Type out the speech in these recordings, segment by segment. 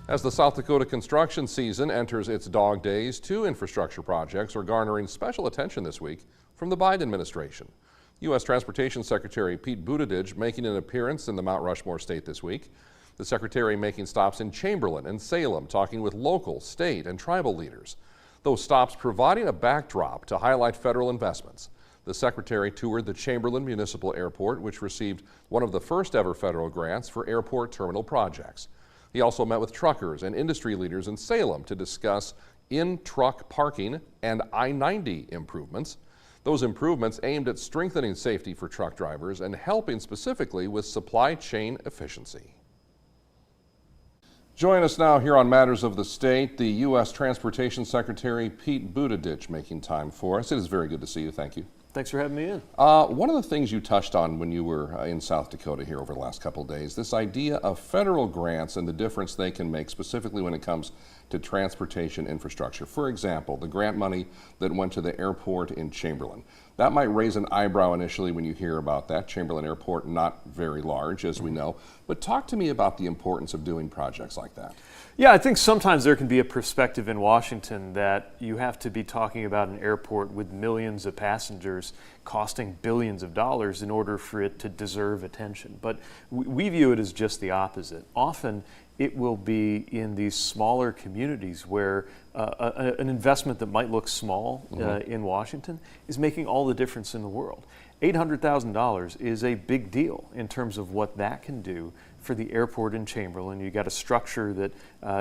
As the South Dakota construction season enters its dog days, two infrastructure projects are garnering special attention this week from the Biden administration. U.S. Transportation Secretary Pete Buttigieg making an appearance in the Mount Rushmore state this week. The Secretary making stops in Chamberlain and Salem, talking with local, state, and tribal leaders. Those stops providing a backdrop to highlight federal investments. The Secretary toured the Chamberlain Municipal Airport, which received one of the first ever federal grants for airport terminal projects. He also met with truckers and industry leaders in Salem to discuss in-truck parking and I-90 improvements. Those improvements aimed at strengthening safety for truck drivers and helping specifically with supply chain efficiency. Join us now here on Matters of the State, the U.S. Transportation Secretary Pete Buttigieg making time for us. It is very good to see you. Thank you. Thanks for having me in. One of the things you touched on when you were in South Dakota here over the last couple of days, this idea of federal grants and the difference they can make specifically when it comes to transportation infrastructure. For example, the grant money that went to the airport in Chamberlain. That might raise an eyebrow initially when you hear about that. Chamberlain Airport, not very large, as we know. But talk to me about the importance of doing projects like that. Yeah, I think sometimes there can be a perspective in Washington that you have to be talking about an airport with millions of passengers costing billions of dollars in order for it to deserve attention. But we view it as just the opposite. Often it will be in these smaller communities where an investment that might look small in Washington is making all the difference in the world. $800,000 is a big deal in terms of what that can do for the airport in Chamberlain. You got a structure that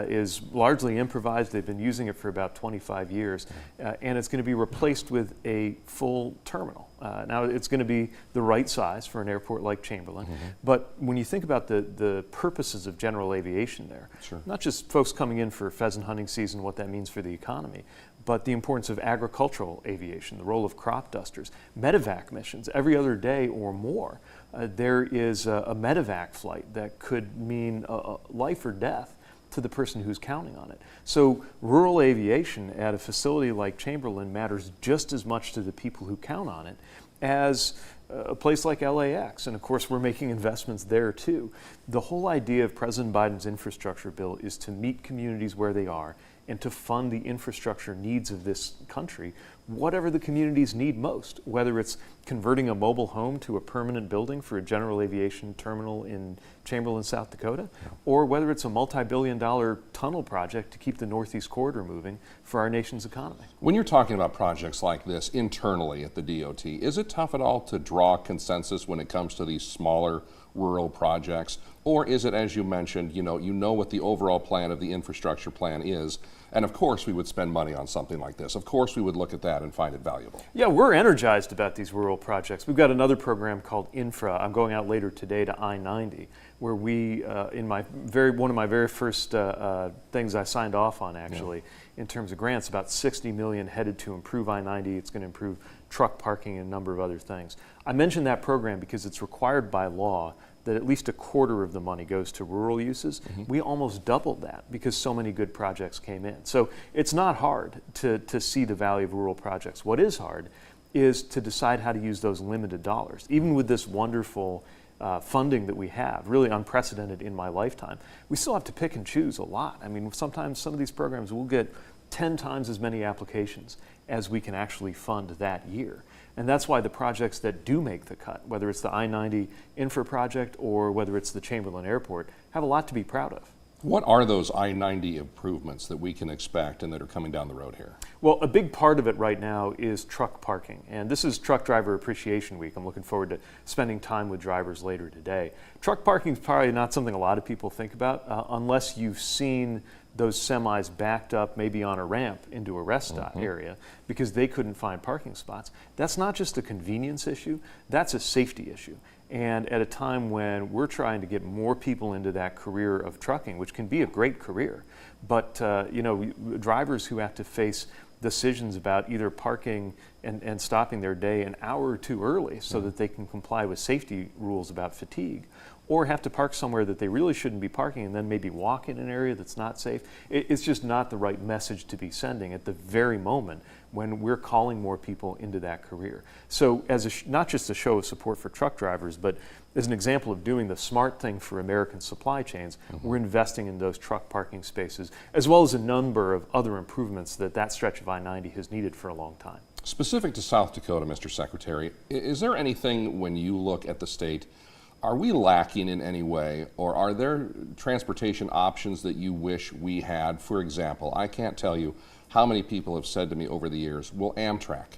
is largely improvised. They've been using it for about 25 years, and it's going to be replaced with a full terminal. Now, it's going to be the right size for an airport like Chamberlain, but when you think about the purposes of general aviation there, not just folks coming in for pheasant hunting season, what that means for the economy, but the importance of agricultural aviation, the role of crop dusters, medevac missions every other day or more. There is a medevac flight that could mean life or death to the person who's counting on it. So rural aviation at a facility like Chamberlain matters just as much to the people who count on it as a place like LAX. And of course, we're making investments there too. The whole idea of President Biden's infrastructure bill is to meet communities where they are and to fund the infrastructure needs of this country, whatever the communities need most, whether it's converting a mobile home to a permanent building for a general aviation terminal in Chamberlain, South Dakota, or whether it's a multi-billion-dollar tunnel project to keep the Northeast Corridor moving for our nation's economy. When you're talking about projects like this internally at the DOT, is it tough at all to draw consensus when it comes to these smaller rural projects? Or is it, as you mentioned, you know what the overall plan of the infrastructure plan is, and of course we would spend money on something like this. Of course we would look at that and find it valuable. Yeah, we're energized about these rural projects. We've got another program called Infra. I'm going out later today to I-90, where we, in one of my very first things I signed off on actually, in terms of grants, about $60 million headed to improve I-90. It's going to improve truck parking and a number of other things. I mentioned that program because it's required by law that at least a quarter of the money goes to rural uses. We almost doubled that because so many good projects came in. So it's not hard to see the value of rural projects. What is hard is to decide how to use those limited dollars. Even with this wonderful funding that we have, really unprecedented in my lifetime, we still have to pick and choose a lot. I mean, sometimes some of these programs will get 10 times as many applications as we can actually fund that year. And that's why the projects that do make the cut, whether it's the I-90 infra project or whether it's the Chamberlain Airport, have a lot to be proud of. What are those I-90 improvements that we can expect and that are coming down the road here? Well, a big part of it right now is truck parking. And this is Truck Driver Appreciation Week. I'm looking forward to spending time with drivers later today. Truck parking is probably not something a lot of people think about unless you've seen those semis backed up maybe on a ramp into a rest stop area because they couldn't find parking spots. That's not just a convenience issue, that's a safety issue. And at a time when we're trying to get more people into that career of trucking, which can be a great career, but drivers who have to face decisions about either parking and stopping their day an hour or two early so that they can comply with safety rules about fatigue, or have to park somewhere that they really shouldn't be parking and then maybe walk in an area that's not safe. It's just not the right message to be sending at the very moment when we're calling more people into that career. So as not just a show of support for truck drivers, but as an example of doing the smart thing for American supply chains, we're investing in those truck parking spaces, as well as a number of other improvements that stretch of I-90 has needed for a long time. Specific to South Dakota, Mr. Secretary, is there anything when you look at the state, are we lacking in any way, or are there transportation options that you wish we had? For example, I can't tell you how many people have said to me over the years, will Amtrak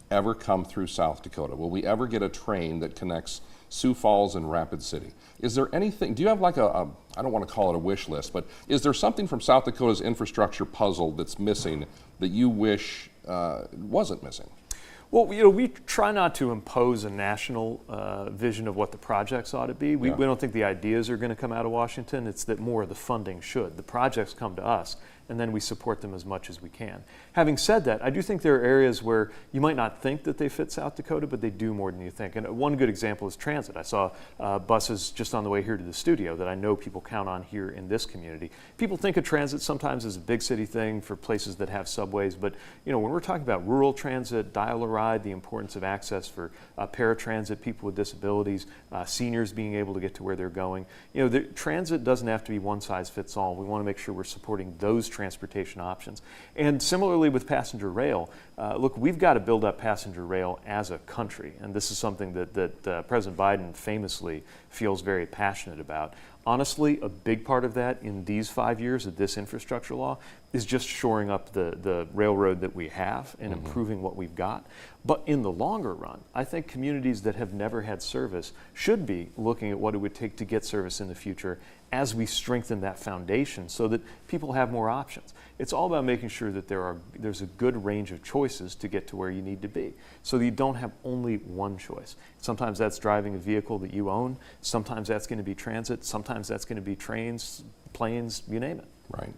ever come through South Dakota? Will we ever get a train that connects Sioux Falls and Rapid City? Is there anything, do you have like I don't want to call it a wish list, but is there something from South Dakota's infrastructure puzzle that's missing that you wish wasn't missing? Well, we try not to impose a national vision of what the projects ought to be. We don't think the ideas are going to come out of Washington. It's that more of the funding should. The projects come to us, and then we support them as much as we can. Having said that, I do think there are areas where you might not think that they fit South Dakota, but they do more than you think. And one good example is transit. I saw buses just on the way here to the studio that I know people count on here in this community. People think of transit sometimes as a big city thing for places that have subways, but when we're talking about rural transit, dial-a-ride, the importance of access for paratransit, people with disabilities, seniors being able to get to where they're going. The transit doesn't have to be one size fits all. We want to make sure we're supporting those transportation options. And similarly with passenger rail, look, we've got to build up passenger rail as a country, and this is something that President Biden famously feels very passionate about. Honestly, a big part of that in these 5 years of this infrastructure law is just shoring up the railroad that we have and improving what we've got. But in the longer run, I think communities that have never had service should be looking at what it would take to get service in the future as we strengthen that foundation so that people have more options. It's all about making sure that there's a good range of choices to get to where you need to be, so that you don't have only one choice. Sometimes that's driving a vehicle that you own, sometimes that's going to be transit, sometimes that's going to be trains, planes, you name it. Right.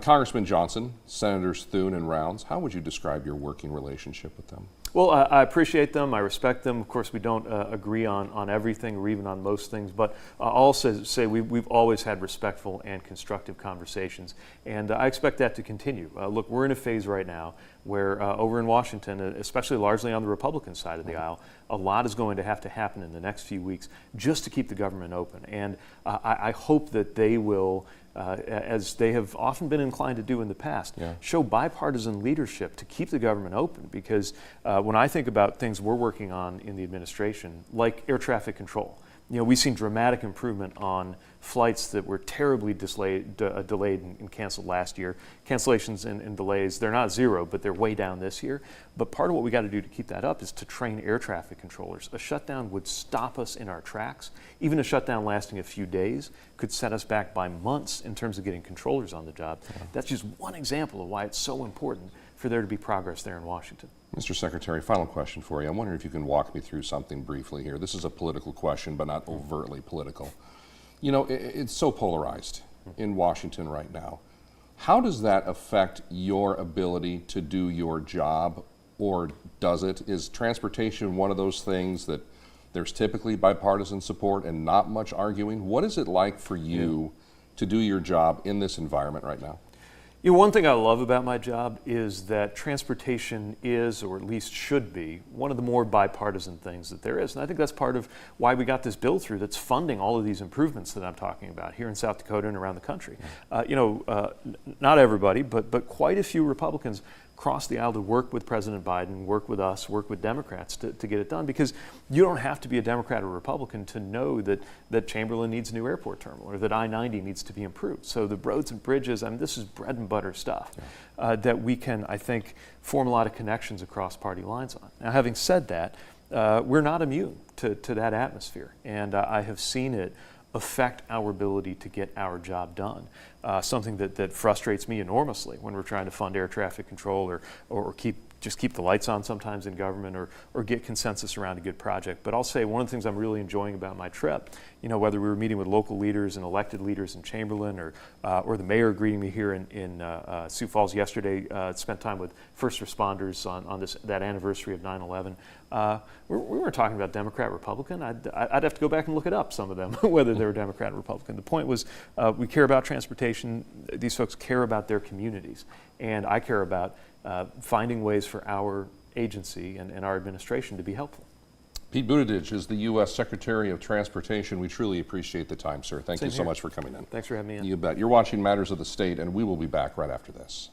Congressman Johnson, Senators Thune and Rounds, how would you describe your working relationship with them? Well, I appreciate them. I respect them. Of course, we don't agree on everything or even on most things, but I'll also say we've always had respectful and constructive conversations, and I expect that to continue. Look, we're in a phase right now where over in Washington, especially largely on the Republican side of the aisle, a lot is going to have to happen in the next few weeks just to keep the government open. And I hope that they will, as they have often been inclined to do in the past, show bipartisan leadership to keep the government open. Because when I think about things we're working on in the administration, like air traffic control, we've seen dramatic improvement on flights that were terribly delayed and canceled last year. Cancellations and delays, they're not zero, but they're way down this year. But part of what we got to do to keep that up is to train air traffic controllers. A shutdown would stop us in our tracks. Even a shutdown lasting a few days could set us back by months in terms of getting controllers on the job. That's just one example of why it's so important for there to be progress there in Washington. Mr. Secretary, final question for you. I'm wondering if you can walk me through something briefly here. This is a political question, but not overtly political. It's so polarized in Washington right now. How does that affect your ability to do your job, or does it? Is transportation one of those things that there's typically bipartisan support and not much arguing? What is it like for you to do your job in this environment right now? One thing I love about my job is that transportation is, or at least should be, one of the more bipartisan things that there is. And I think that's part of why we got this bill through that's funding all of these improvements that I'm talking about here in South Dakota and around the country. Not everybody, but quite a few Republicans cross the aisle to work with President Biden, work with us, work with Democrats to get it done, because you don't have to be a Democrat or Republican to know that Chamberlain needs a new airport terminal or that I-90 needs to be improved. So the roads and bridges, this is bread and butter stuff that we can, I think, form a lot of connections across party lines on. Now, having said that, we're not immune to that atmosphere, and I have seen it affect our ability to get our job done. Something that frustrates me enormously when we're trying to fund air traffic control or keep the lights on sometimes in government or get consensus around a good project. But I'll say one of the things I'm really enjoying about my trip, whether we were meeting with local leaders and elected leaders in Chamberlain or the mayor greeting me here in Sioux Falls yesterday, spent time with first responders on that anniversary of 9/11. We weren't talking about Democrat, Republican. I'd have to go back and look it up, some of them, whether they were Democrat or Republican. The point was we care about transportation. These folks care about their communities. And I care about finding ways for our agency and our administration to be helpful. Pete Buttigieg is the U.S. Secretary of Transportation. We truly appreciate the time, sir. Thank you so much for coming in. Thanks for having me in. You bet. You're watching Matters of the State, and we will be back right after this.